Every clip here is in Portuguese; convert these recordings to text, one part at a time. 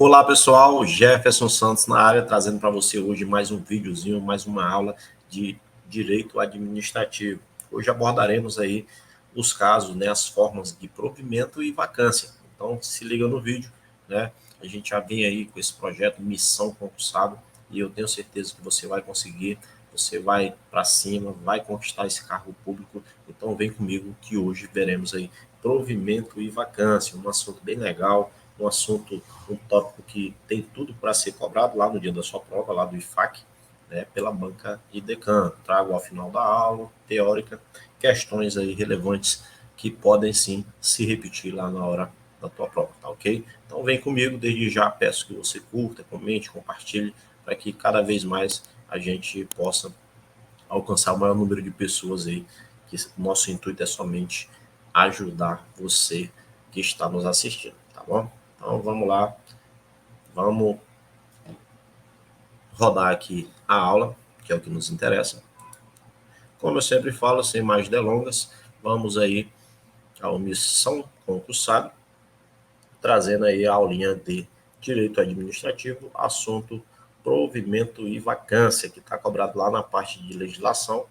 Olá pessoal, Jefferson Santos na área, trazendo para você hoje mais um videozinho, mais uma aula de direito administrativo. Hoje abordaremos aí os casos, né, as formas de provimento e vacância. Então se liga no vídeo, né? A gente já vem aí com esse projeto Missão Concursado e eu tenho certeza que você vai conseguir, você vai para cima, vai conquistar esse cargo público. Então vem comigo que hoje veremos aí provimento e vacância, um assunto bem legal, um assunto, um tópico que tem tudo para ser cobrado lá no dia da sua prova, lá do IFAC, né, pela banca e decano. Trago ao final da aula, teórica, questões aí relevantes que podem sim se repetir lá na hora da tua prova, tá ok? Então vem comigo, desde já peço que você curta, comente, compartilhe, para que cada vez mais a gente possa alcançar o maior número de pessoas aí, que o nosso intuito é somente ajudar você que está nos assistindo, tá bom? Então vamos lá, vamos rodar aqui a aula, que é o que nos interessa. Como eu sempre falo, sem mais delongas, vamos aí à omissão concursada, trazendo aí a aulinha de direito administrativo, assunto provimento e vacância, que está cobrado lá na parte de legislação,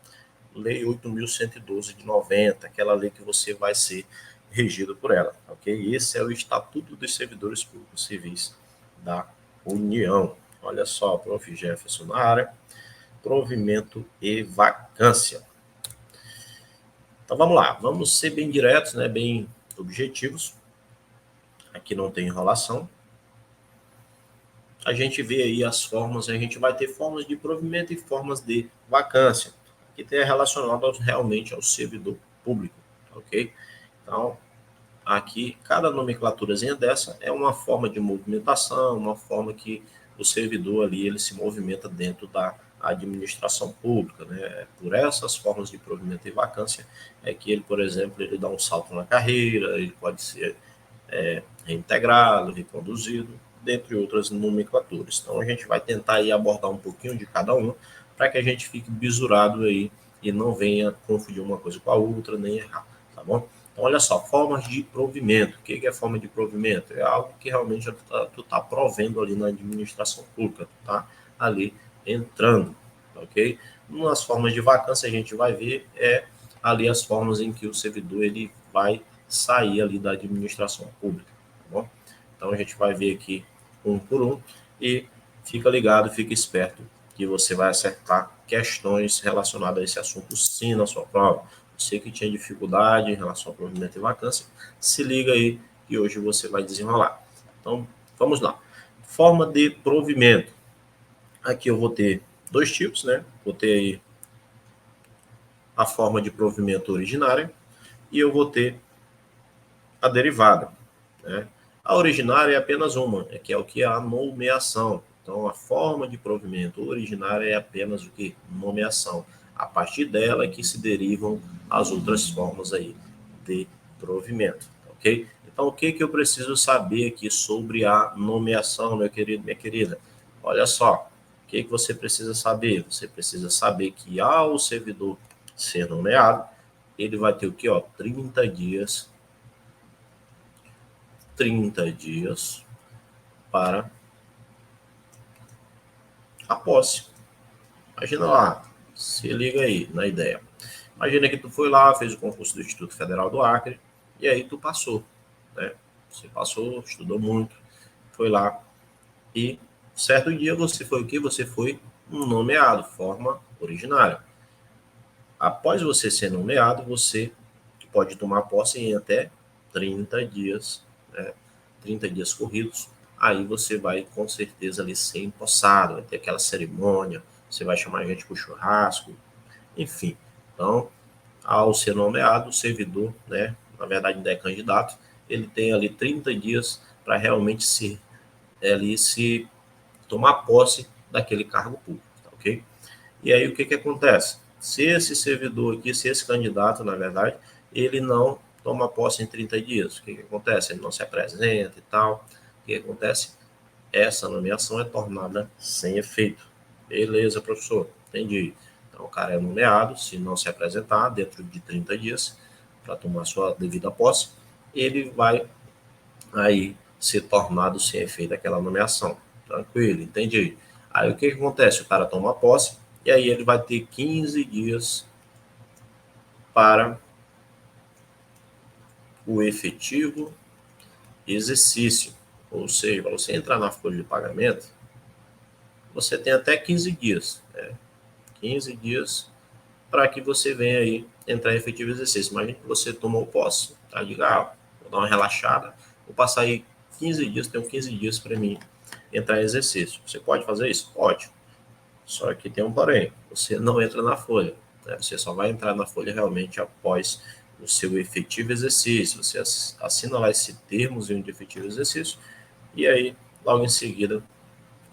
Lei 8.112 de 90, aquela lei que você vai ser regido por ela, ok? Esse é o Estatuto dos Servidores Públicos Civis da União. Olha só, prof. Jefferson na área, provimento e vacância. Então vamos lá, vamos ser bem diretos, né, bem objetivos. Aqui não tem enrolação. A gente vê aí as formas, a gente vai ter formas de provimento e formas de vacância, que tem relacionado realmente ao servidor público, ok? Então, aqui, cada nomenclaturazinha dessa é uma forma de movimentação, uma forma que o servidor ali, ele se movimenta dentro da administração pública, né? Por essas formas de provimento e vacância é que ele, por exemplo, ele dá um salto na carreira, ele pode ser reintegrado, reconduzido, dentre outras nomenclaturas. Então, a gente vai tentar aí abordar um pouquinho de cada um, para que a gente fique bisurado aí e não venha confundir uma coisa com a outra, nem errar, tá bom? Então, olha só, formas de provimento. O que é forma de provimento? É algo que realmente tu tá provendo ali na administração pública, tu tá ali entrando, ok? Nas formas de vacância, a gente vai ver ali as formas em que o servidor ele vai sair ali da administração pública, tá bom? Então, a gente vai ver aqui um por um e fica ligado, fica esperto, que você vai acertar questões relacionadas a esse assunto sim na sua prova. Você que tinha dificuldade em relação ao provimento e vacância, se liga aí que hoje você vai desenrolar. Então, vamos lá. Forma de provimento. Aqui eu vou ter dois tipos, né? Vou ter aí a forma de provimento originária e eu vou ter a derivada, né? A originária é apenas uma, que é o que é a nomeação. Então, a forma de provimento originária é apenas o que? Nomeação. A partir dela é que se derivam as outras formas aí de provimento, ok? Então, o que eu preciso saber aqui sobre a nomeação, meu querido, minha querida? Olha só, o que você precisa saber? Você precisa saber que ao servidor ser nomeado, ele vai ter o que? 30 dias para a posse. Imagina lá, se liga aí na ideia. Imagina que tu foi lá, fez o concurso do Instituto Federal do Acre, e aí tu passou, né? Você passou, estudou muito, foi lá, e certo dia você foi o quê? Você foi nomeado, forma originária. Após você ser nomeado, você pode tomar posse em até 30 dias, né? 30 dias corridos, aí você vai com certeza ali ser empossado, vai ter aquela cerimônia, você vai chamar a gente para o churrasco, enfim. Então, ao ser nomeado, o servidor, né, na verdade ainda é candidato, ele tem ali 30 dias para realmente se tomar posse daquele cargo público, tá, ok? E aí o que acontece? Se esse servidor aqui, se esse candidato, na verdade, ele não toma posse em 30 dias, o que acontece? Ele não se apresenta e tal. O que acontece? Essa nomeação é tornada sem efeito. Beleza, professor, entendi. Então, o cara é nomeado, se não se apresentar dentro de 30 dias para tomar sua devida posse, ele vai aí ser tornado sem efeito aquela nomeação. Tranquilo, entendi. Aí o que acontece? O cara toma posse e aí ele vai ter 15 dias para o efetivo exercício. Ou seja, para você entrar na folha de pagamento, você tem até 15 dias. 15 dias para que você venha aí entrar em efetivo exercício. Imagina que você tomou posse, tá? Diga, vou dar uma relaxada, vou passar aí 15 dias, tenho 15 dias para mim entrar em exercício. Você pode fazer isso? Pode. Só que tem um porém, você não entra na folha. Né? Você só vai entrar na folha realmente após o seu efetivo exercício. Você assina lá esse termozinho de efetivo exercício e aí, logo em seguida,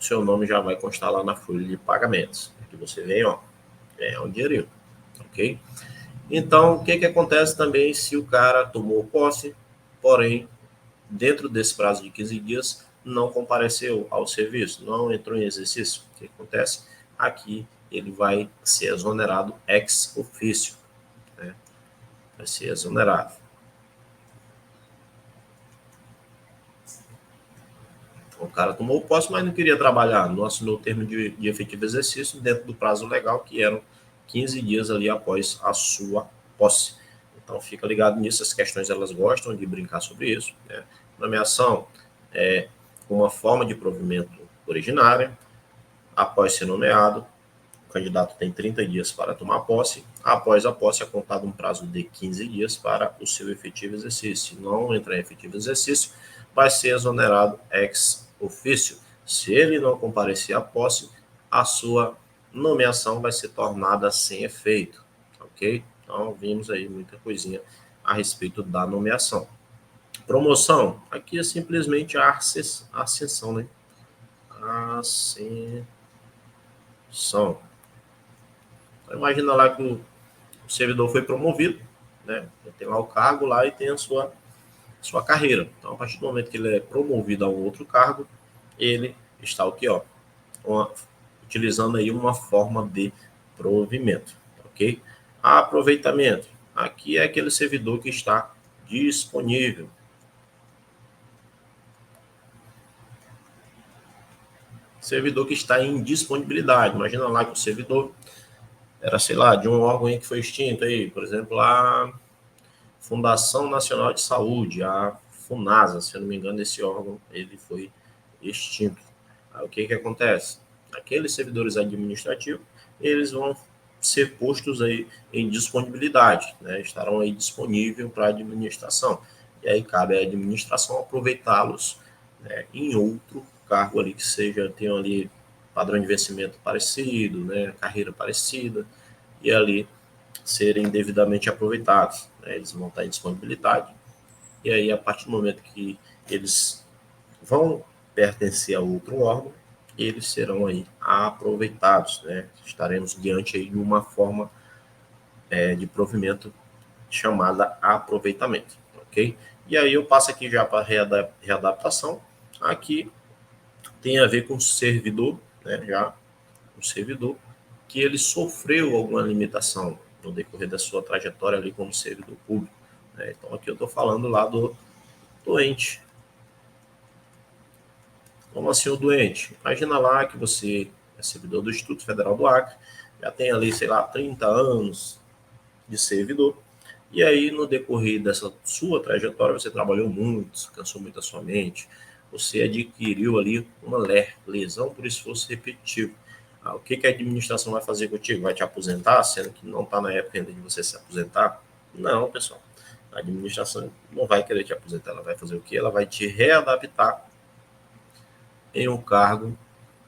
o seu nome já vai constar lá na folha de pagamentos. Que você vem, ganhar um dinheirinho, ok? Então, o que acontece também se o cara tomou posse, porém, dentro desse prazo de 15 dias, não compareceu ao serviço, não entrou em exercício? O que acontece? Aqui ele vai ser exonerado ex officio, né? Vai ser exonerado. O cara tomou posse, mas não queria trabalhar, não assinou o termo de efetivo exercício dentro do prazo legal, que eram 15 dias ali após a sua posse. Então, fica ligado nisso, as questões elas gostam de brincar sobre isso. Né? Nomeação é uma forma de provimento originária. Após ser nomeado, o candidato tem 30 dias para tomar posse. Após a posse, é contado um prazo de 15 dias para o seu efetivo exercício. Se não entrar em efetivo exercício, vai ser exonerado ex officio. Se ele não comparecer à posse, a sua nomeação vai ser tornada sem efeito, ok? Então, vimos aí muita coisinha a respeito da nomeação. Promoção, aqui é simplesmente a ascensão, né? Ascensão. Então, imagina lá que o servidor foi promovido, né? Tem lá o cargo lá e tem a sua carreira. Então, a partir do momento que ele é promovido a um outro cargo, ele está o que, utilizando aí uma forma de provimento, ok? Aproveitamento. Aqui é aquele servidor que está disponível. Servidor que está em disponibilidade. Imagina lá que o servidor era, sei lá, de um órgão aí que foi extinto aí, por exemplo, a Fundação Nacional de Saúde, a FUNASA, se eu não me engano, esse órgão ele foi extinto. Aí, o que acontece? Aqueles servidores administrativos, eles vão ser postos aí em disponibilidade, né? Estarão aí disponíveis para a administração. E aí cabe à administração aproveitá-los, né, em outro cargo ali que seja, tenha ali padrão de vencimento parecido, né, carreira parecida, e ali serem devidamente aproveitados. Né? Eles vão estar em disponibilidade. E aí, a partir do momento que eles vão pertencer a outro órgão, eles serão aí aproveitados. Né? Estaremos diante aí de uma forma de provimento chamada aproveitamento. Ok? E aí eu passo aqui já para readaptação. Aqui tem a ver com o servidor, né? Já o servidor, que ele sofreu alguma limitação no decorrer da sua trajetória ali como servidor público. Né? Então, aqui eu estou falando lá do doente. Como assim o doente? Imagina lá que você é servidor do Instituto Federal do Acre, já tem ali, sei lá, 30 anos de servidor, e aí no decorrer dessa sua trajetória você trabalhou muito, cansou muito a sua mente, você adquiriu ali uma lesão por esforço repetitivo. O que a administração vai fazer contigo? Vai te aposentar, sendo que não está na época ainda de você se aposentar? Não, pessoal. A administração não vai querer te aposentar. Ela vai fazer o quê? Ela vai te readaptar em um cargo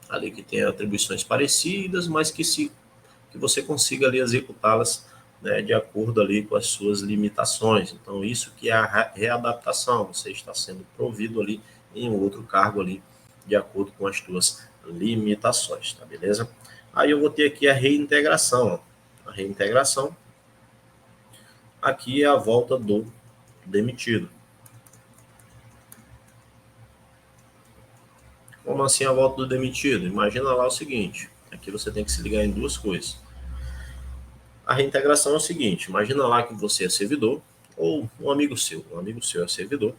ali que tenha atribuições parecidas, mas que você consiga ali executá-las, né, de acordo ali com as suas limitações. Então, isso que é a readaptação. Você está sendo provido ali em um outro cargo ali, de acordo com as suas limitações, tá beleza? Aí eu vou ter aqui a reintegração. A reintegração, aqui é a volta do demitido. Como assim a volta do demitido? Imagina lá o seguinte, aqui você tem que se ligar em duas coisas. A reintegração é o seguinte, imagina lá que você é servidor, ou um amigo seu é servidor,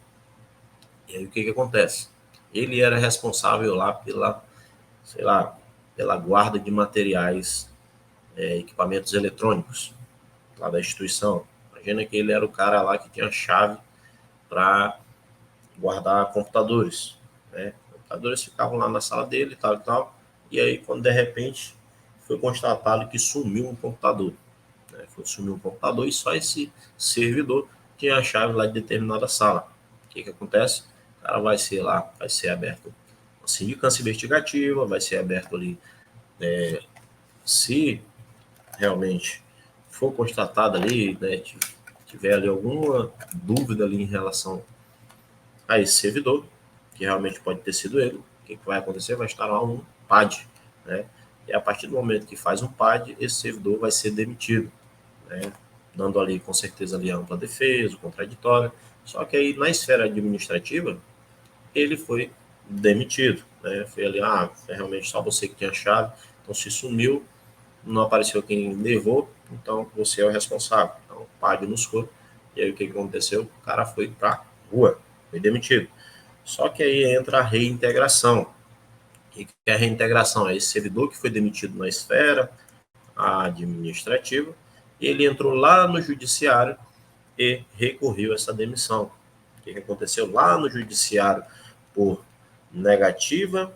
E aí o que acontece? Ele era responsável lá pela, sei lá, pela guarda de materiais, equipamentos eletrônicos lá da instituição. Imagina que ele era o cara lá que tinha a chave para guardar computadores, né? Computadores ficavam lá na sala dele, tal e tal. E aí, quando de repente foi constatado que sumiu um computador, né? Sumiu um computador e só esse servidor tinha a chave lá de determinada sala. O que acontece? O cara vai ser lá, vai ser aberto uma sindicância investigativa, vai ser aberto ali, se realmente for constatado ali, né, tiver ali alguma dúvida ali em relação a esse servidor, que realmente pode ter sido ele, o que vai acontecer? Vai instalar um PAD, né? E a partir do momento que faz um PAD, esse servidor vai ser demitido, né? Dando ali, com certeza, ali a ampla defesa, o contraditório. Só que aí, na esfera administrativa, ele foi demitido, né? Foi ali, é realmente só você que tinha a chave, então se sumiu, não apareceu quem levou, então você é o responsável. Então, pague nos for. E aí o que aconteceu? O cara foi para rua, foi demitido. Só que aí entra a reintegração. O que é a reintegração? É esse servidor que foi demitido na esfera administrativa, ele entrou lá no judiciário e recorreu essa demissão. O que aconteceu lá no judiciário? Por negativa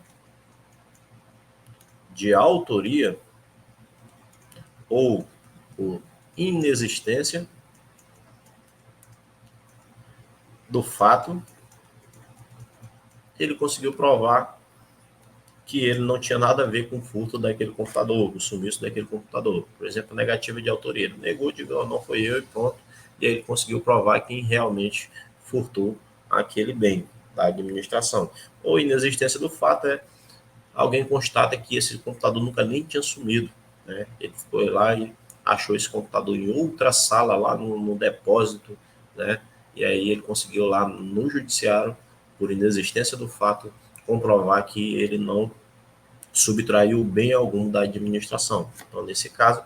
de autoria ou por inexistência do fato, ele conseguiu provar que ele não tinha nada a ver com o furto daquele computador, com o sumiço daquele computador. Por exemplo, negativa de autoria. Ele negou, digamos, não foi eu e pronto. E aí ele conseguiu provar quem realmente furtou aquele bem da administração. Ou inexistência do fato é alguém constata que esse computador nunca nem tinha sumido, né? Ele foi lá e achou esse computador em outra sala lá no depósito, né? E aí ele conseguiu lá no judiciário, por inexistência do fato, comprovar que ele não subtraiu bem algum da administração. Então, nesse caso,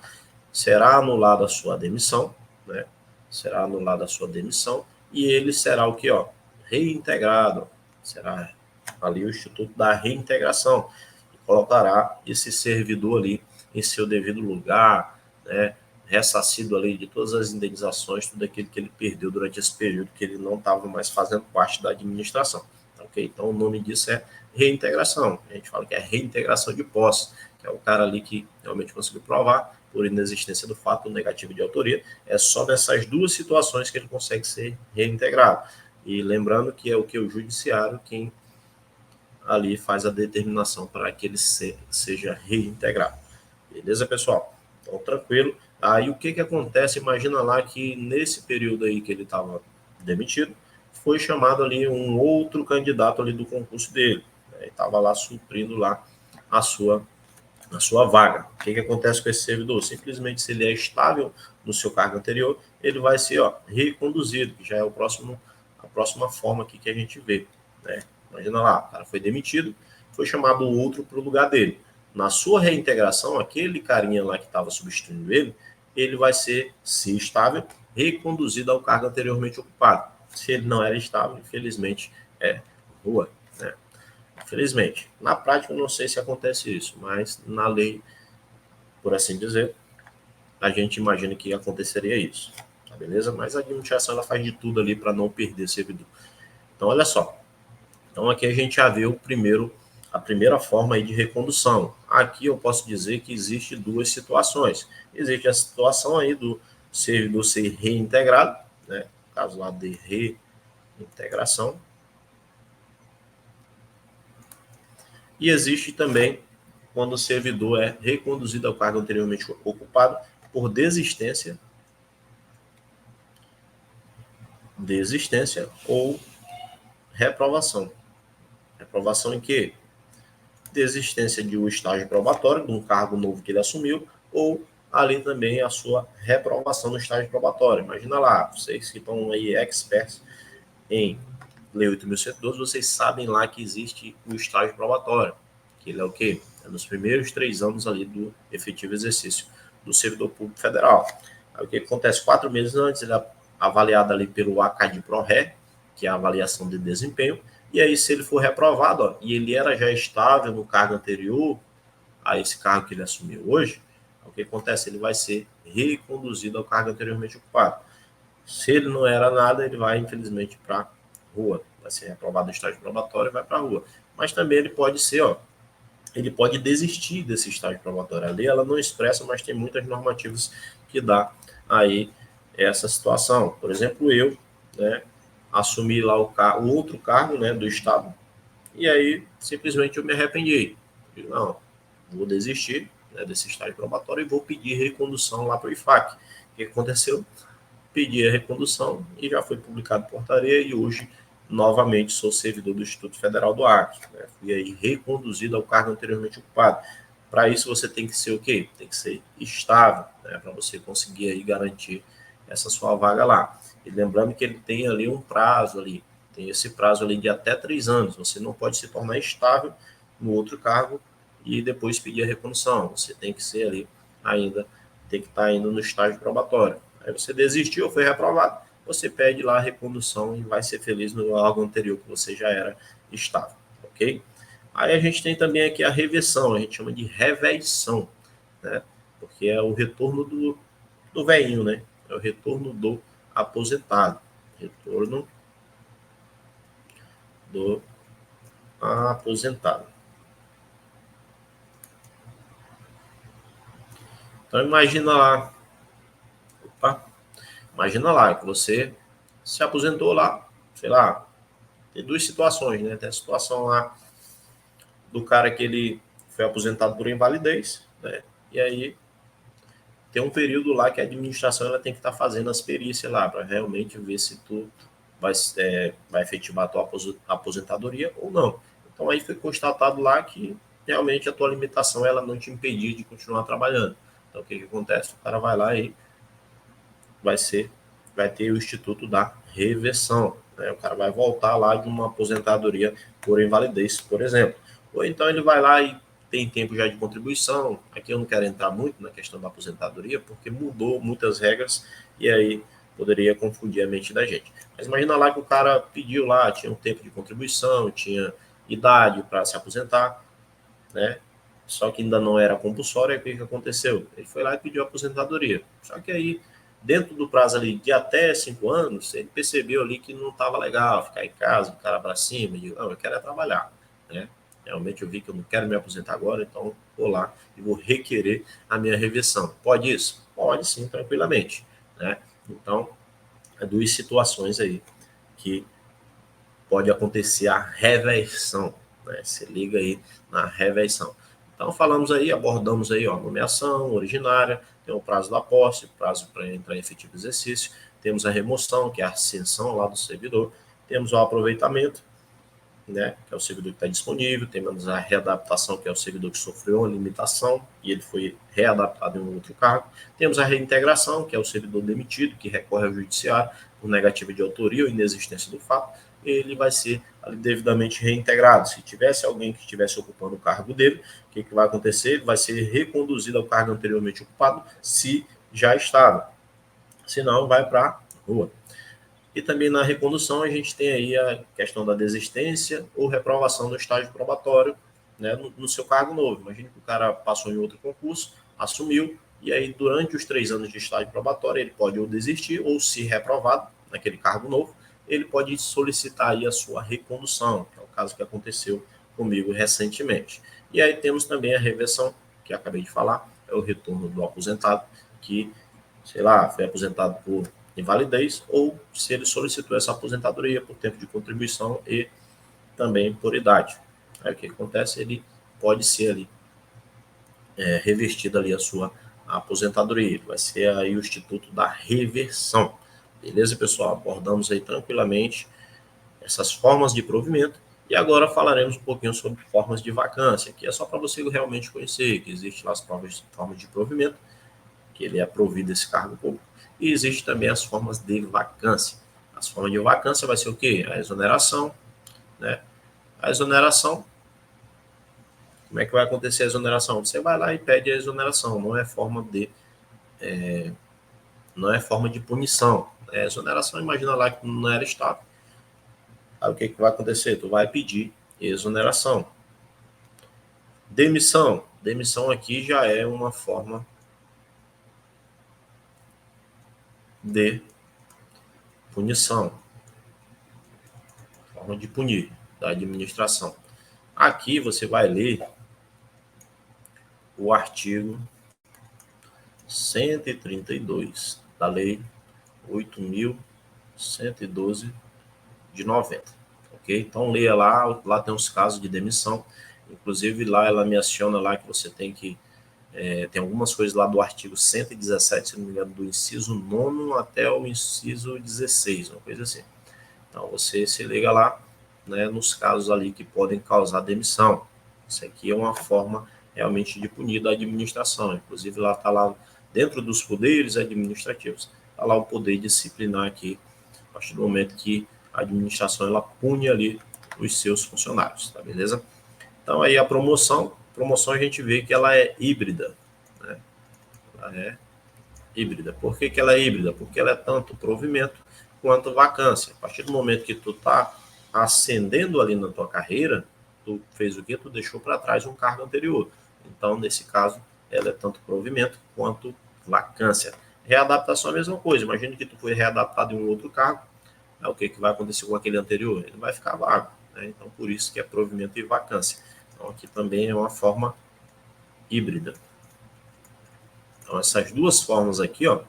será anulada a sua demissão, né? Será anulada a sua demissão e ele será o que, ó, reintegrado. Será ali o Instituto da Reintegração e colocará esse servidor ali em seu devido lugar, né? Ressarcido ali de todas as indenizações, tudo aquilo que ele perdeu durante esse período que ele não estava mais fazendo parte da administração. Ok? Então o nome disso é reintegração. A gente fala que é reintegração de posse, que é o cara ali que realmente conseguiu provar por inexistência do fato negativo de autoria. É só nessas duas situações que ele consegue ser reintegrado. E lembrando que é o que o judiciário quem ali faz a determinação para que ele seja reintegrado. Beleza, pessoal? Então, tranquilo. Aí o que acontece? Imagina lá que nesse período aí que ele estava demitido, foi chamado ali um outro candidato ali do concurso dele. Né? Estava lá suprindo lá a sua vaga. O que acontece com esse servidor? Simplesmente, se ele é estável no seu cargo anterior, ele vai ser reconduzido, que já é a próxima forma aqui que a gente vê. Né? Imagina lá, o cara foi demitido, foi chamado outro para o lugar dele. Na sua reintegração, aquele carinha lá que estava substituindo ele, ele vai ser, se estável, reconduzido ao cargo anteriormente ocupado. Se ele não era estável, infelizmente, é rua. Né? Infelizmente. Na prática, eu não sei se acontece isso, mas na lei, por assim dizer, a gente imagina que aconteceria isso. Tá beleza? Mas a administração ela faz de tudo ali para não perder servidor. Então, olha só. Então, aqui a gente já vê a primeira forma aí de recondução. Aqui eu posso dizer que existe duas situações. Existe a situação aí do servidor ser reintegrado, né? No caso lá de reintegração. E existe também quando o servidor é reconduzido ao cargo anteriormente ocupado por desistência ou reprovação. Reprovação em quê? Desistência de um estágio probatório, de um cargo novo que ele assumiu, ou ali também a sua reprovação no estágio probatório. Imagina lá, vocês que estão aí experts em Lei 8.112, vocês sabem lá que existe o estágio probatório, que ele é o quê? É nos primeiros 3 anos ali do efetivo exercício do servidor público federal. Aí o que acontece? 4 meses antes, ele é avaliado ali pelo ACAD-PRORE, que é a avaliação de desempenho, E aí, se ele for reprovado, ó, e ele era já estável no cargo anterior a esse cargo que ele assumiu hoje, o que acontece? Ele vai ser reconduzido ao cargo anteriormente ocupado. Se ele não era nada, ele vai, infelizmente, para a rua. Vai ser reprovado no estágio probatório e vai para a rua. Mas também ele pode ser, ó, ele pode desistir desse estágio probatório. A lei ela não expressa, mas tem muitas normativas que dá aí essa situação. Por exemplo, eu, né, assumi lá o outro cargo, né, do Estado, e aí simplesmente eu me arrependi. Digo, não, vou desistir, né, desse estágio probatório e vou pedir recondução lá para o IFAC. O que aconteceu? Pedi a recondução e já foi publicado portaria e hoje novamente sou servidor do Instituto Federal do Acre. Né? Fui aí reconduzido ao cargo anteriormente ocupado. Para isso você tem que ser o quê? Tem que ser estável, né? Para você conseguir aí garantir essa sua vaga lá. E lembrando que ele tem ali um prazo ali, tem esse prazo ali de até 3 anos. Você não pode se tornar estável no outro cargo e depois pedir a recondução. Você tem que ser ali ainda, tem que estar ainda no estágio probatório. Aí você desistiu ou foi reprovado, você pede lá a recondução e vai ser feliz no órgão anterior que você já era estável, ok? Aí a gente tem também aqui a reversão, a gente chama de reveição, né? Porque é o retorno do velhinho, né? É o retorno do aposentado. Retorno do aposentado. Então imagina lá, opa, imagina lá que você se aposentou lá, sei lá, tem duas situações, né? Tem a situação lá do cara que ele foi aposentado por invalidez, né? E aí tem um período lá que a administração ela tem que estar fazendo as perícias lá para realmente ver se tu vai efetivar a tua aposentadoria ou não. Então aí foi constatado lá que realmente a tua limitação ela não te impedia de continuar trabalhando. Então o que acontece? O cara vai lá e vai ser, vai ter o Instituto da Reversão. Né? O cara vai voltar lá de uma aposentadoria por invalidez, por exemplo. Ou então ele vai lá e tem tempo já de contribuição. Aqui eu não quero entrar muito na questão da aposentadoria, porque mudou muitas regras e aí poderia confundir a mente da gente. Mas imagina lá que o cara pediu lá, tinha um tempo de contribuição, tinha idade para se aposentar, né? Só que ainda não era compulsório, aí o que aconteceu? Ele foi lá e pediu aposentadoria. Só que aí, dentro do prazo ali de até 5 anos, ele percebeu ali que não estava legal ficar em casa, o cara para cima, e não, eu quero é trabalhar, né? Realmente eu vi que eu não quero me aposentar agora, então vou lá e vou requerer a minha reversão. Pode isso? Pode sim, tranquilamente, né? Então, é duas situações aí que pode acontecer a reversão, né? Se liga aí na reversão. Então falamos aí, abordamos aí, ó, nomeação originária, tem o prazo da posse, prazo para entrar em efetivo exercício, temos a remoção, que é a ascensão lá do servidor, temos o aproveitamento, né, que é o servidor que está disponível, temos a readaptação, que é o servidor que sofreu uma limitação e ele foi readaptado em um outro cargo, temos a reintegração, que é o servidor demitido, que recorre ao judiciário por negativa de autoria ou inexistência do fato, ele vai ser devidamente reintegrado. Se tivesse alguém que estivesse ocupando o cargo dele, o que vai acontecer? Ele vai ser reconduzido ao cargo anteriormente ocupado, se já estava. Se não, vai para a rua. E também na recondução a gente tem aí a questão da desistência ou reprovação no estágio probatório, né, no seu cargo novo. Imagina que o cara passou em outro concurso, assumiu, e aí durante os 3 anos de estágio probatório ele pode ou desistir ou, se reprovado naquele cargo novo, ele pode solicitar aí a sua recondução, que é o caso que aconteceu comigo recentemente. E aí temos também a reversão, que acabei de falar, é o retorno do aposentado, que, sei lá, foi aposentado por invalidez ou se ele solicitou essa aposentadoria por tempo de contribuição e também por idade. Aí o que acontece? Ele pode ser ali revestido ali a sua aposentadoria. Ele vai ser aí o Instituto da Reversão. Beleza, pessoal? Abordamos aí tranquilamente essas formas de provimento e agora falaremos um pouquinho sobre formas de vacância, que é só para você realmente conhecer que existe lá as formas de provimento, que ele é provido esse cargo público, e existe também as formas de vacância. As formas de vacância vai ser o quê? A exoneração, né? A exoneração, como é que vai acontecer a exoneração? Você vai lá e pede a exoneração, não é forma de punição. A exoneração, imagina lá que não era Estado, Aí o que vai acontecer? Tu vai pedir exoneração. Demissão. Demissão aqui já é uma forma de punição. Forma de punir da administração. Aqui você vai ler o artigo 132 da Lei 8.112 de 90. Ok? Então leia lá tem os casos de demissão. Inclusive lá ela menciona lá que você tem que tem algumas coisas lá do artigo 117, se não me engano, do inciso 9 até o inciso 16, uma coisa assim. Então você se liga lá, né, nos casos ali que podem causar demissão. Isso aqui é uma forma realmente de punir da administração. Inclusive lá está lá dentro dos poderes administrativos, está lá o poder disciplinar aqui, a partir do momento que a administração ela pune ali os seus funcionários, tá beleza? Então aí a promoção a gente vê que ela é híbrida, né? Ela é híbrida. Por que ela é híbrida? Porque ela é tanto provimento quanto vacância. A partir do momento que tu está ascendendo ali na tua carreira, tu fez o quê? Tu deixou para trás um cargo anterior. Então, nesse caso, ela é tanto provimento quanto vacância. Readaptação é a mesma coisa. Imagina que tu foi readaptado em um outro cargo. O que vai acontecer com aquele anterior? Ele vai ficar vago, né? Então, por isso que é provimento e vacância. Então, aqui também é uma forma híbrida. Então, essas duas formas aqui, ó,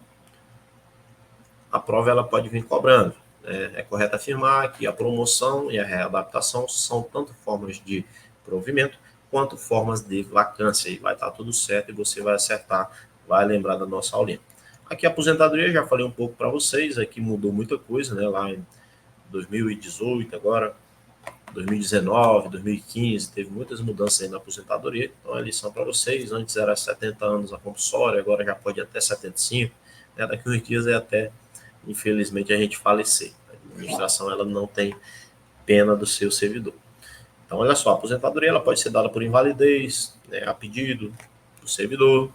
a prova ela pode vir cobrando. É correto afirmar que a promoção e a readaptação são tanto formas de provimento quanto formas de vacância. E vai estar tudo certo e você vai acertar, vai lembrar da nossa aulinha. Aqui a aposentadoria, já falei um pouco para vocês, aqui mudou muita coisa, né? Lá em 2018, agora 2019, 2015, teve muitas mudanças aí na aposentadoria. Então, a lição para vocês, antes era 70 anos a compulsória, agora já pode ir até 75, né? Daqui uns dias é até, infelizmente, a gente falecer. A administração ela não tem pena do seu servidor. Então, olha só, a aposentadoria ela pode ser dada por invalidez, né, a pedido do servidor,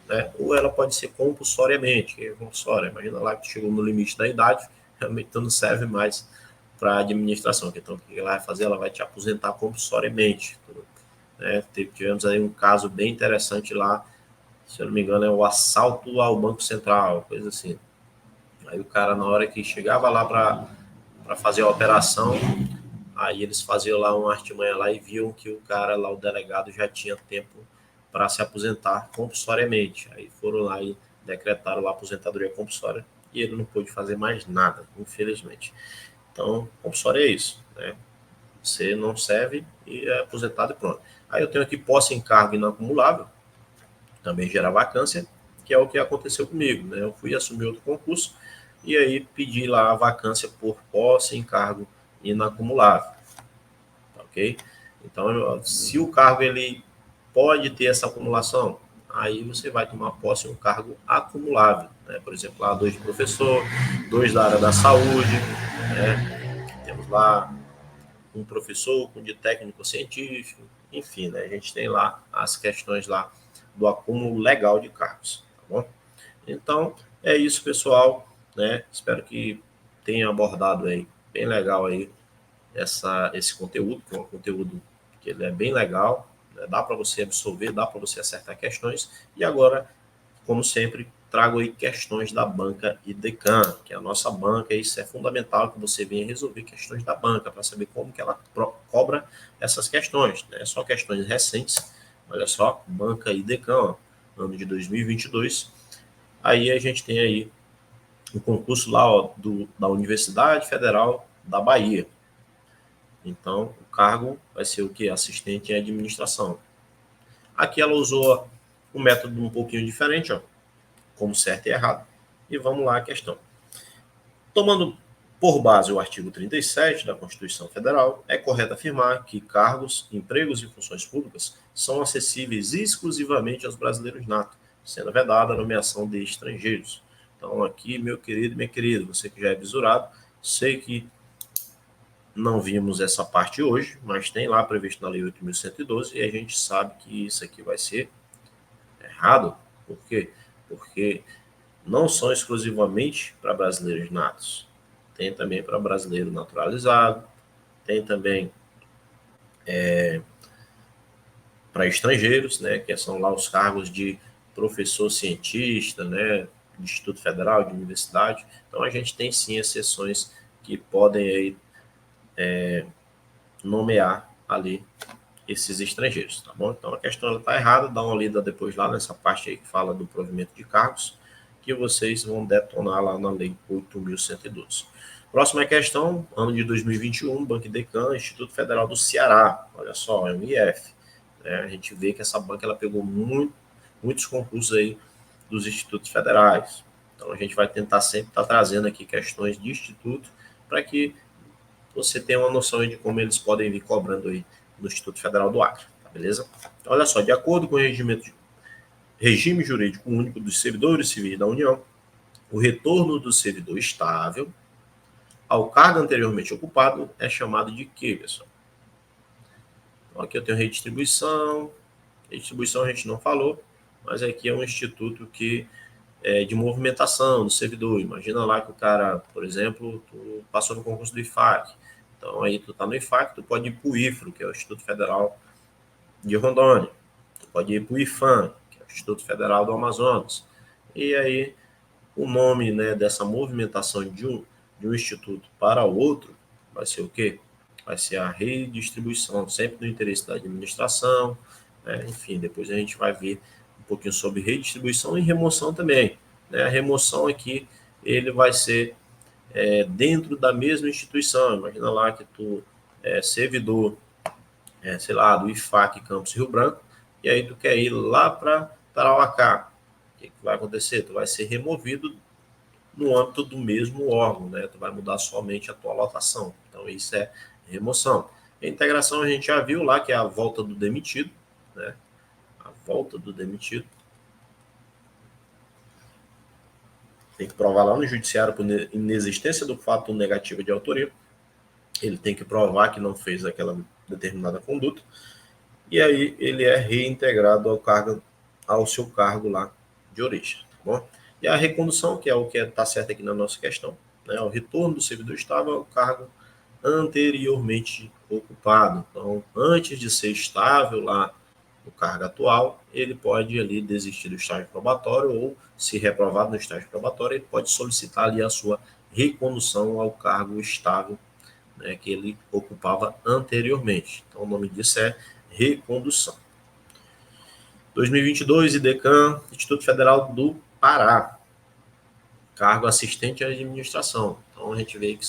né, ou ela pode ser compulsoriamente. Que é compulsória? Imagina lá que chegou no limite da idade, realmente não serve mais para a administração. Então, o que ela vai fazer? Ela vai te aposentar compulsoriamente. Né? Tivemos aí um caso bem interessante lá, se eu não me engano, é o assalto ao Banco Central, coisa assim. Aí o cara, na hora que chegava lá para fazer a operação, aí eles faziam lá uma artimanha lá e viam que o cara lá, o delegado, já tinha tempo para se aposentar compulsoriamente. Aí foram lá e decretaram a aposentadoria compulsória e ele não pôde fazer mais nada, infelizmente. Então, compulsório é isso, né? Você não serve e é aposentado e pronto. Aí eu tenho aqui posse em cargo inacumulável, também gera vacância, que é o que aconteceu comigo, né? Eu fui assumir outro concurso e aí pedi lá a vacância por posse em cargo inacumulável, ok? Então, se o cargo ele pode ter essa acumulação, aí você vai tomar posse em um cargo acumulável, né? Por exemplo, lá 2 de professor, 2 da área da saúde, né? Temos lá um professor com de técnico científico, enfim, né? A gente tem lá as questões lá do acúmulo legal de cargos, tá bom? Então, é isso, pessoal, né? Espero que tenha abordado aí, bem legal aí, esse conteúdo, que é um conteúdo que ele é bem legal, né? Dá para você absorver, dá para você acertar questões, e agora, como sempre, trago aí questões da banca IDECAN, que é a nossa banca, e isso é fundamental que você venha resolver questões da banca, para saber como que ela cobra essas questões, né? Só questões recentes, olha só, banca IDECAN, ó, ano de 2022, aí a gente tem aí o concurso lá, ó, da Universidade Federal da Bahia. Então, o cargo vai ser o que? Assistente em administração. Aqui ela usou um método um pouquinho diferente, ó, como certo e errado. E vamos lá a questão. Tomando por base o artigo 37 da Constituição Federal, é correto afirmar que cargos, empregos e funções públicas são acessíveis exclusivamente aos brasileiros natos, sendo vedada a nomeação de estrangeiros. Então, aqui, meu querido, minha querida, você que já é visurado, sei que não vimos essa parte hoje, mas tem lá previsto na Lei 8.112 e a gente sabe que isso aqui vai ser errado. Por quê? Porque não são exclusivamente para brasileiros natos. Tem também para brasileiro naturalizado, Tem também para estrangeiros, né, que são lá os cargos de professor cientista, né, de Instituto Federal, de universidade. Então a gente tem sim exceções que podem aí nomear ali esses estrangeiros, tá bom? Então a questão está errada, dá uma lida depois lá nessa parte aí que fala do provimento de cargos, que vocês vão detonar lá na Lei 8.112. Próxima questão, ano de 2021, Banco Deccan, Instituto Federal do Ceará. Olha só, é um IF. Né? A gente vê que essa banca ela pegou muitos concursos aí dos institutos federais. Então a gente vai tentar sempre estar trazendo aqui questões de instituto para que você tenha uma noção de como eles podem vir cobrando aí no Instituto Federal do Acre, tá beleza? Então, olha só, de acordo com o regime jurídico único dos servidores civis da União, o retorno do servidor estável ao cargo anteriormente ocupado é chamado de quê, pessoal? Então, aqui eu tenho redistribuição. Redistribuição a gente não falou, mas aqui é um instituto que é de movimentação do servidor. Imagina lá que o cara, por exemplo, tu passou no concurso do IFAC. Então aí tu tá no IFAC, tu pode ir para o IFRO, que é o Instituto Federal de Rondônia. Tu pode ir para o IFAM, que é o Instituto Federal do Amazonas. E aí o nome, né, dessa movimentação de um instituto para o outro vai ser o quê? Vai ser a redistribuição, sempre no interesse da administração, né? Enfim, depois a gente vai ver um pouquinho sobre redistribuição e remoção também. Né? A remoção aqui, ele vai ser dentro da mesma instituição. Imagina lá que tu é servidor, sei lá, do IFAC Campus Rio Branco, e aí tu quer ir lá para Tarauacá. O que vai acontecer? Tu vai ser removido no âmbito do mesmo órgão, né? Tu vai mudar somente a tua lotação. Então, isso é remoção. A integração a gente já viu lá, que é a volta do demitido, né? A volta do demitido. Tem que provar lá no judiciário por inexistência do fato negativo de autoria. Ele tem que provar que não fez aquela determinada conduta. E aí ele é reintegrado ao seu cargo lá de origem, tá bom? E a recondução, que é o que está certo aqui na nossa questão, né? O retorno do servidor estável ao cargo anteriormente ocupado. Então, antes de ser estável lá no cargo atual, ele pode ali desistir do estágio probatório ou, se reprovado no estágio probatório, ele pode solicitar ali a sua recondução ao cargo estável, né, que ele ocupava anteriormente. Então, o nome disso é recondução. 2022, IDECAN, Instituto Federal do Pará, cargo assistente à administração. Então, a gente vê que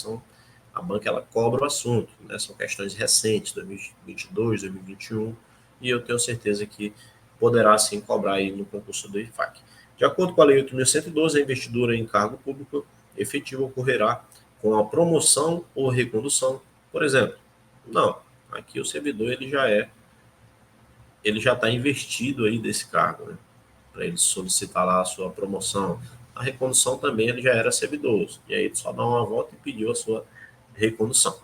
a banca ela cobra o assunto, né? São questões recentes, 2022, 2021, e eu tenho certeza que poderá sim cobrar aí no concurso do IFAC. De acordo com a Lei 8.112, a investidura em cargo público efetivo ocorrerá com a promoção ou recondução. Por exemplo, não, aqui o servidor ele já está investido aí desse cargo, né? Para ele solicitar lá a sua promoção. A recondução também ele já era servidor, e aí ele só dá uma volta e pediu a sua recondução.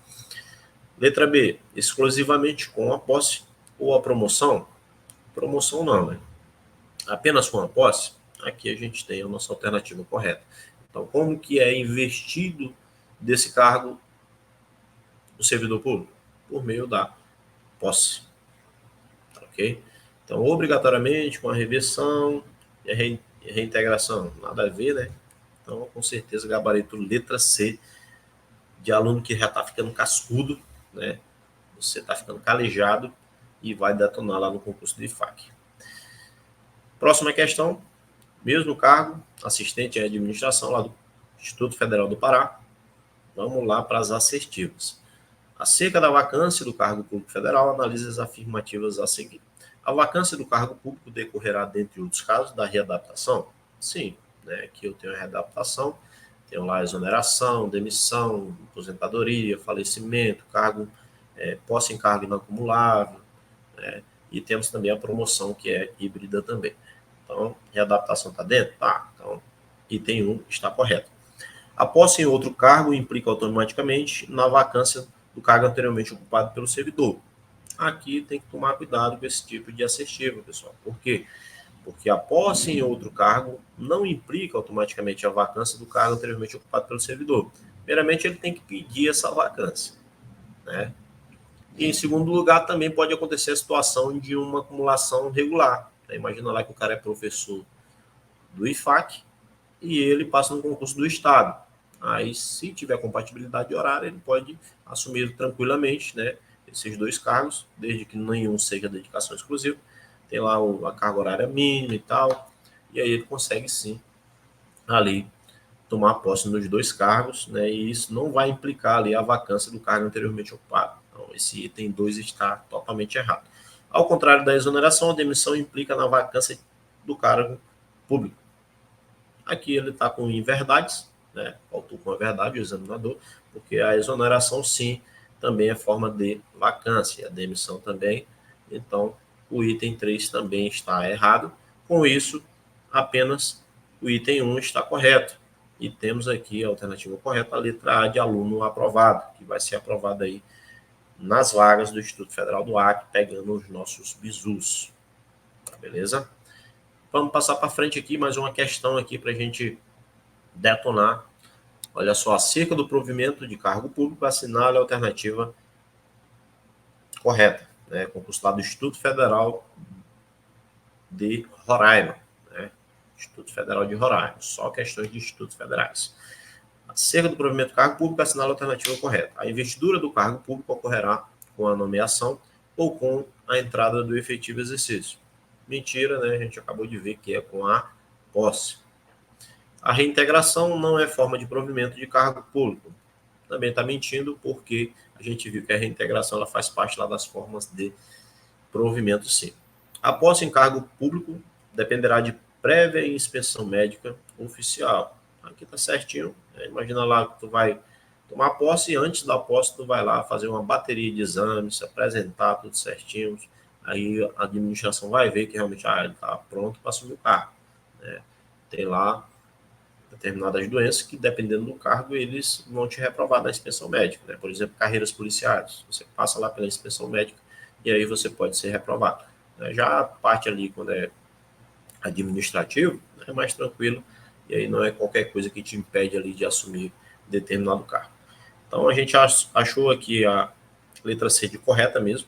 Letra B, exclusivamente com a posse ou a promoção? Promoção não, né? Apenas com a posse? Aqui a gente tem a nossa alternativa correta. Então, como que é investido desse cargo o servidor público? Por meio da posse. Ok? Então, obrigatoriamente com a reversão e a reintegração. Nada a ver, né? Então, com certeza, gabarito letra C, de aluno que já está ficando cascudo, né? Você está ficando calejado e vai detonar lá no concurso do IFAC. Próxima questão, mesmo cargo, assistente em administração lá do Instituto Federal do Pará. Vamos lá para as assertivas. Acerca da vacância do cargo público federal, analise as afirmativas a seguir. A vacância do cargo público decorrerá, dentre outros casos, da readaptação? Sim, né? Aqui eu tenho a readaptação, tenho lá exoneração, demissão, aposentadoria, falecimento, posse em cargo inacumulável, né? E temos também a promoção, que é híbrida também. Então, readaptação está dentro? Tá. Então, item 1 está correto. A posse em outro cargo implica automaticamente na vacância do cargo anteriormente ocupado pelo servidor. Aqui tem que tomar cuidado com esse tipo de assertivo, pessoal. Por quê? Porque a posse em outro cargo não implica automaticamente a vacância do cargo anteriormente ocupado pelo servidor. Primeiramente, ele tem que pedir essa vacância, né? E, em segundo lugar, também pode acontecer a situação de uma acumulação regular. Imagina lá que o cara é professor do IFAC e ele passa no concurso do Estado. Aí, se tiver compatibilidade de horário, ele pode assumir tranquilamente, né, esses dois cargos, desde que nenhum seja dedicação exclusiva. Tem lá a carga horária mínima e tal, e aí ele consegue sim ali tomar posse nos dois cargos, né, e isso não vai implicar ali a vacância do cargo anteriormente ocupado. Então, esse item 2 está totalmente errado. Ao contrário da exoneração, a demissão implica na vacância do cargo público. Aqui ele está com inverdades, né, faltou com a verdade o examinador, porque a exoneração, sim, também é forma de vacância, a demissão também. Então, o item 3 também está errado. Com isso, apenas o item 1 está correto. E temos aqui a alternativa correta, a letra A de aluno aprovado, que vai ser aprovado aí nas vagas do Instituto Federal do Acre, pegando os nossos bizus. Beleza? Vamos passar para frente aqui, mais uma questão aqui para a gente detonar. Olha só, acerca do provimento de cargo público, assinale a alternativa correta, né? Concurso lá do Instituto Federal de Roraima, né? Instituto Federal de Roraima, só questões de institutos federais. Acerca do provimento do cargo público, assinale a alternativa correta. A investidura do cargo público ocorrerá com a nomeação ou com a entrada do efetivo exercício. Mentira, né? A gente acabou de ver que é com a posse. A reintegração não é forma de provimento de cargo público. Também está mentindo, porque a gente viu que a reintegração ela faz parte lá das formas de provimento, sim. A posse em cargo público dependerá de prévia inspeção médica oficial. Aqui está certinho. Imagina lá que tu vai tomar posse e antes da posse tu vai lá fazer uma bateria de exames, se apresentar tudo certinho. Aí a administração vai ver que realmente ele está pronto para assumir o cargo, né? Tem lá determinadas doenças que, dependendo do cargo, eles vão te reprovar na inspeção médica, né? Por exemplo, carreiras policiais. Você passa lá pela inspeção médica e aí você pode ser reprovado. Já a parte ali, quando é administrativo, é mais tranquilo e aí não é qualquer coisa que te impede ali de assumir determinado cargo. Então, a gente achou aqui a letra C de correta mesmo.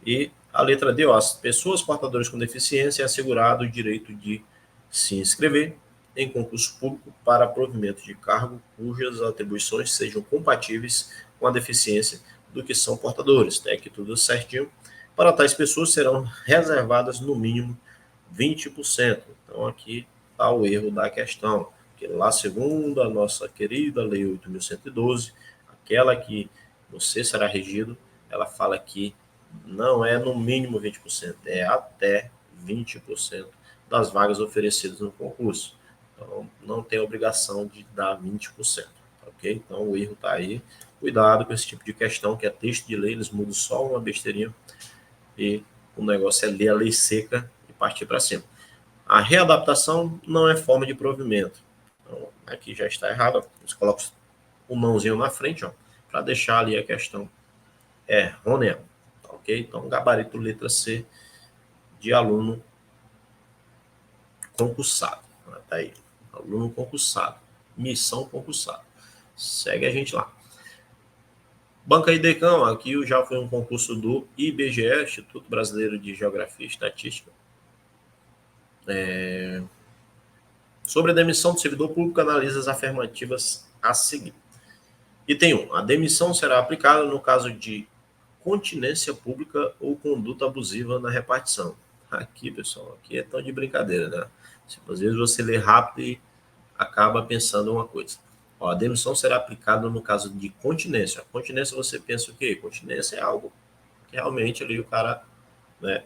E a letra D, ó, as pessoas portadoras com deficiência é assegurado o direito de se inscrever em concurso público para provimento de cargo cujas atribuições sejam compatíveis com a deficiência do que são portadores. Tem aqui tudo certinho. Para tais pessoas serão reservadas no mínimo 20%. Então aqui está o erro da questão. Que lá, segundo a nossa querida Lei 8.112, aquela que você será regido, ela fala que não é no mínimo 20%, é até 20% das vagas oferecidas no concurso. Então, não tem obrigação de dar 20%, ok? Então, o erro está aí. Cuidado com esse tipo de questão, que é texto de lei, eles mudam só uma besteirinha e o negócio é ler a lei seca e partir para cima. A readaptação não é forma de provimento. Então, aqui já está errado. Você coloca o mãozinho na frente, para deixar ali a questão errônea. Ok? Então, gabarito letra C de aluno concursado. Tá aí. Aluno concursado. Missão concursado. Segue a gente lá. Banca IDECAM, aqui já foi um concurso do IBGE, Instituto Brasileiro de Geografia e Estatística. Sobre a demissão do servidor público, analisa as afirmativas a seguir. Item 1. A demissão será aplicada no caso de continência pública ou conduta abusiva na repartição. Aqui, pessoal, aqui é tão de brincadeira, né? Às vezes você lê rápido e acaba pensando uma coisa. Ó, a demissão será aplicada no caso de continência. Continência, você pensa o quê? Continência é algo que realmente ali o cara, né,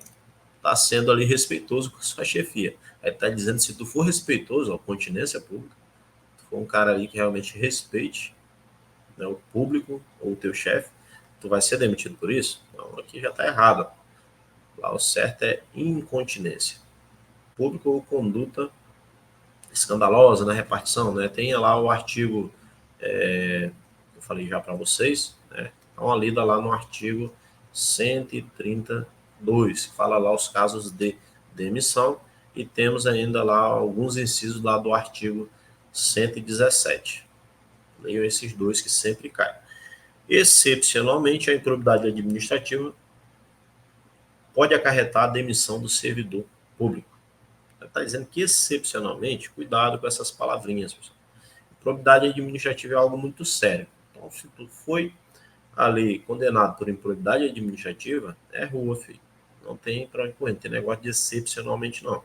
tá sendo ali respeitoso com a sua chefia. Aí tá dizendo, se tu for respeitoso, ó, continência pública, tu for um cara ali que realmente respeite, né, o público ou o teu chefe, tu vai ser demitido por isso? Não, aqui já está errado. Lá o certo é incontinência. Público ou conduta escandalosa na repartição, né? Tem lá o artigo, eu falei já para vocês, né? Dá uma lida lá no artigo 132, que fala lá os casos de demissão, e temos ainda lá alguns incisos lá do artigo 117. Leiam esses dois que sempre caem. Excepcionalmente, a improbidade administrativa pode acarretar a demissão do servidor público. Está dizendo que, excepcionalmente, cuidado com essas palavrinhas, pessoal. Improbidade administrativa é algo muito sério. Então, se tu foi ali condenado por improbidade administrativa, é rua, filho. Não tem para onde correr, não tem negócio de excepcionalmente, não.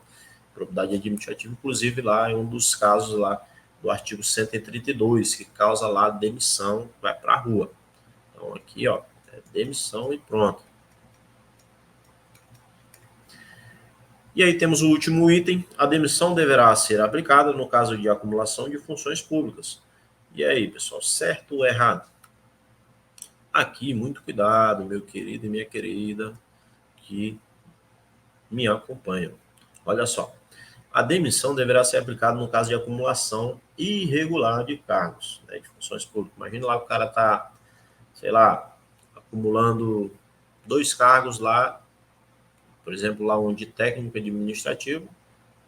Improbidade administrativa, inclusive, lá é um dos casos lá do artigo 132, que causa lá demissão, vai para a rua. Então, aqui, ó, é demissão e pronto. E aí temos o último item, a demissão deverá ser aplicada no caso de acumulação de funções públicas. E aí, pessoal, certo ou errado? Aqui, muito cuidado, meu querido e minha querida, que me acompanham. Olha só, a demissão deverá ser aplicada no caso de acumulação irregular de cargos, né, de funções públicas. Imagina lá que o cara está, sei lá, acumulando 2 cargos lá, por exemplo, lá um de técnico administrativo,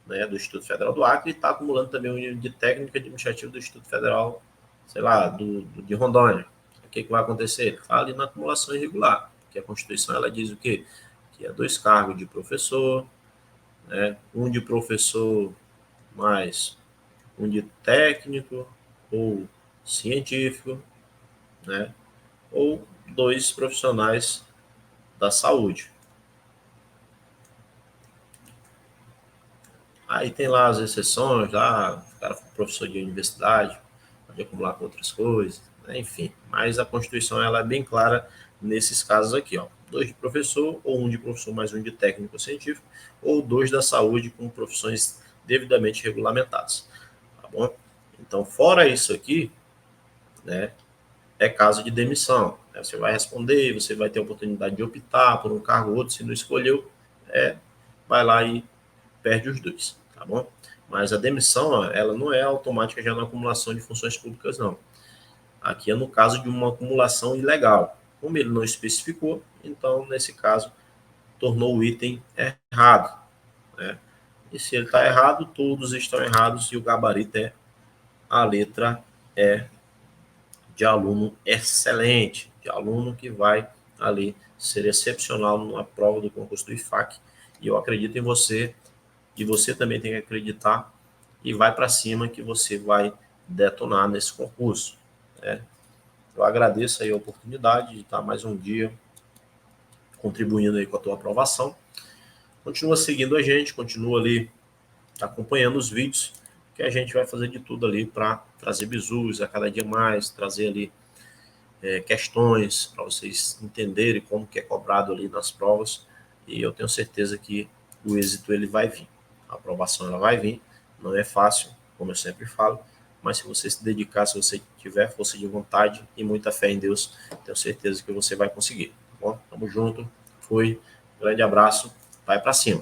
né, do Instituto Federal do Acre, e está acumulando também um de técnico administrativo do Instituto Federal, sei lá, de Rondônia. O que vai acontecer? Está ali na acumulação irregular, porque a Constituição ela diz o quê? Que é 2 cargos de professor, né, um de professor mais um de técnico ou científico, né, ou 2 profissionais da saúde. Aí tem lá as exceções, lá, o cara foi professor de universidade, pode acumular com outras coisas, né? Enfim. Mas a Constituição ela é bem clara nesses casos aqui, ó. 2 de professor, ou um de professor mais um de técnico científico, ou 2 da saúde com profissões devidamente regulamentadas, tá bom? Então, fora isso aqui, né, é caso de demissão. Né? Você vai responder, você vai ter a oportunidade de optar por um cargo ou outro, se não escolheu, vai lá e perde os 2, tá bom? Mas a demissão, ela não é automática já na acumulação de funções públicas, não. Aqui é no caso de uma acumulação ilegal. Como ele não especificou, então, nesse caso, tornou o item errado, né? E se ele está errado, todos estão errados e o gabarito é a letra E de aluno excelente, de aluno que vai ali ser excepcional na prova do concurso do IFAC. E eu acredito em você, e você também tem que acreditar, e vai para cima que você vai detonar nesse concurso, né? Eu agradeço aí a oportunidade de estar mais um dia contribuindo aí com a tua aprovação. Continua seguindo a gente, continua ali acompanhando os vídeos, que a gente vai fazer de tudo ali para trazer bizus a cada dia mais, trazer ali questões para vocês entenderem como que é cobrado ali nas provas, e eu tenho certeza que o êxito ele vai vir, a aprovação ela vai vir, não é fácil, como eu sempre falo, mas se você se dedicar, se você tiver força de vontade e muita fé em Deus, tenho certeza que você vai conseguir, tá bom? Tamo junto, fui, grande abraço, vai para cima.